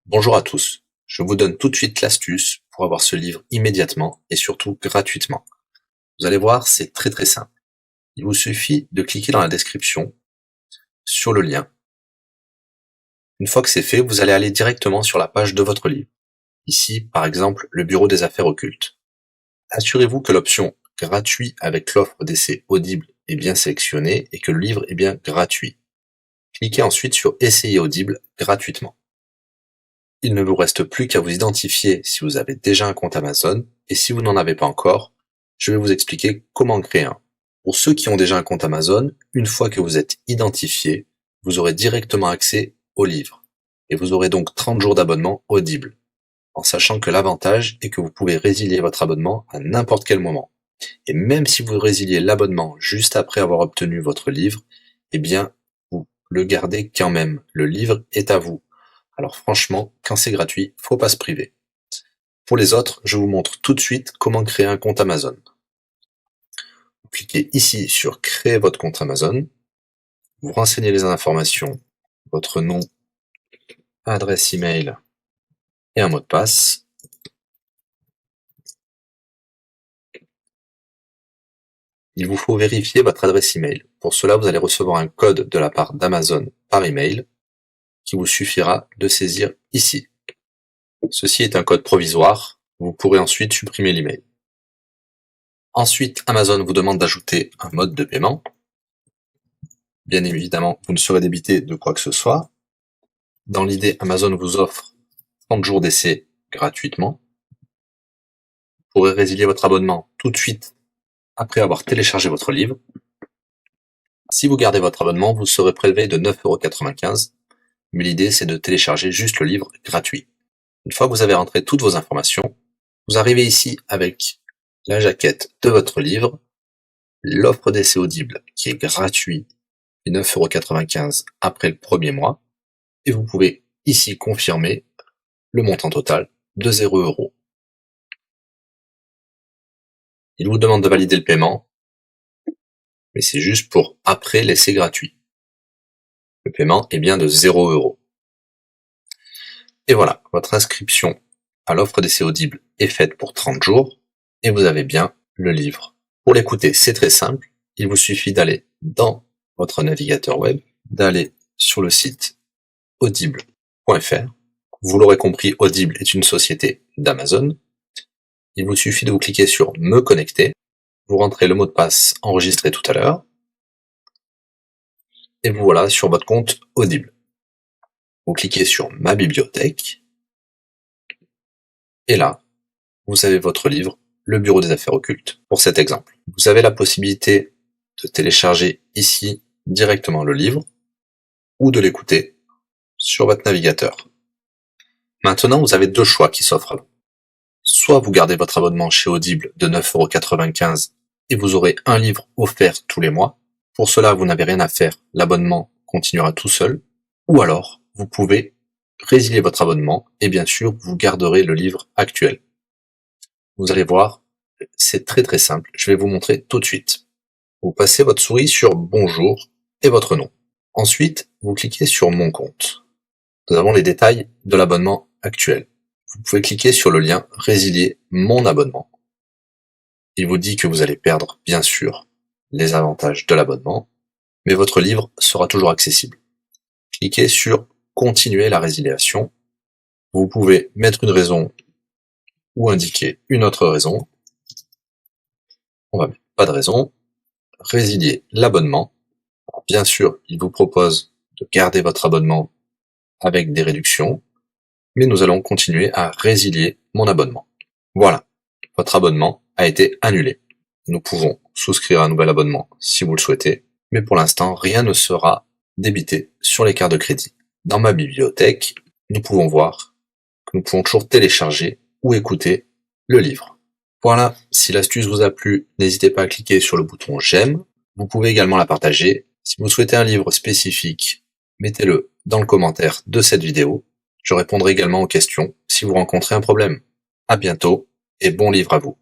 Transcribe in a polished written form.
Bonjour à tous, je vous donne tout de suite l'astuce pour avoir ce livre immédiatement et surtout gratuitement. Vous allez voir, c'est très simple. Il vous suffit de cliquer dans la description sur le lien. Une fois que c'est fait, vous allez aller directement sur la page de votre livre. Ici, par exemple, le bureau des affaires occultes. Assurez-vous que l'option gratuit avec l'offre d'essai Audible est bien sélectionnée et que le livre est bien gratuit. Cliquez ensuite sur Essayer Audible gratuitement. Il ne vous reste plus qu'à vous identifier si vous avez déjà un compte Amazon, et si vous n'en avez pas encore, je vais vous expliquer comment créer un. Pour ceux qui ont déjà un compte Amazon, une fois que vous êtes identifié, vous aurez directement accès au livre, et vous aurez donc 30 jours d'abonnement Audible, en sachant que l'avantage est que vous pouvez résilier votre abonnement à n'importe quel moment. Et même si vous résiliez l'abonnement juste après avoir obtenu votre livre, eh bien, vous le gardez quand même. Le livre est à vous. Alors franchement, quand c'est gratuit, faut pas se priver. Pour les autres, je vous montre tout de suite comment créer un compte Amazon. Vous cliquez ici sur créer votre compte Amazon. Vous renseignez les informations, votre nom, adresse email et un mot de passe. Il vous faut vérifier votre adresse email. Pour cela, vous allez recevoir un code de la part d'Amazon par email qui vous suffira de saisir ici. Ceci est un code provisoire. Vous pourrez ensuite supprimer l'email. Ensuite, Amazon vous demande d'ajouter un mode de paiement. Bien évidemment, vous ne serez débité de quoi que ce soit. Dans l'idée, Amazon vous offre 30 jours d'essai gratuitement. Vous pourrez résilier votre abonnement tout de suite après avoir téléchargé votre livre. Si vous gardez votre abonnement, vous serez prélevé de 9,95 €, mais l'idée c'est de télécharger juste le livre gratuit. Une fois que vous avez rentré toutes vos informations, vous arrivez ici avec la jaquette de votre livre, l'offre d'essai Audible qui est gratuit et 9,95 € après le premier mois, et vous pouvez ici confirmer le montant total de 0 €. Il vous demande de valider le paiement, mais c'est juste pour après l'essai gratuit. Le paiement est bien de 0 €. Et voilà, votre inscription à l'offre d'essai Audible est faite pour 30 jours, et vous avez bien le livre. Pour l'écouter, c'est très simple, il vous suffit d'aller dans votre navigateur web, d'aller sur le site audible.fr. Vous l'aurez compris, Audible est une société d'Amazon. Il vous suffit de vous cliquer sur Me connecter, vous rentrez le mot de passe enregistré tout à l'heure, et vous voilà sur votre compte Audible. Vous cliquez sur Ma bibliothèque, et là, vous avez votre livre, Le Bureau des affaires occultes, pour cet exemple. Vous avez la possibilité de télécharger ici directement le livre, ou de l'écouter sur votre navigateur. Maintenant, vous avez deux choix qui s'offrent à vous. Soit vous gardez votre abonnement chez Audible de 9,95 € et vous aurez un livre offert tous les mois. Pour cela, vous n'avez rien à faire, l'abonnement continuera tout seul. Ou alors, vous pouvez résilier votre abonnement et bien sûr, vous garderez le livre actuel. Vous allez voir, c'est très simple, je vais vous montrer tout de suite. Vous passez votre souris sur Bonjour et votre nom. Ensuite, vous cliquez sur Mon compte. Nous avons les détails de l'abonnement actuel. Vous pouvez cliquer sur le lien Résilier mon abonnement. Il vous dit que vous allez perdre, bien sûr, les avantages de l'abonnement, mais votre livre sera toujours accessible. Cliquez sur Continuer la résiliation. Vous pouvez mettre une raison ou indiquer une autre raison. On va mettre pas de raison. Résilier l'abonnement. Bien sûr, il vous propose de garder votre abonnement avec des réductions, mais nous allons continuer à résilier mon abonnement. Voilà, votre abonnement a été annulé. Nous pouvons souscrire un nouvel abonnement si vous le souhaitez, mais pour l'instant, rien ne sera débité sur les cartes de crédit. Dans ma bibliothèque, nous pouvons voir que nous pouvons toujours télécharger ou écouter le livre. Voilà, si l'astuce vous a plu, n'hésitez pas à cliquer sur le bouton j'aime. Vous pouvez également la partager. Si vous souhaitez un livre spécifique, mettez-le dans le commentaire de cette vidéo. Je répondrai également aux questions si vous rencontrez un problème. À bientôt et bon livre à vous.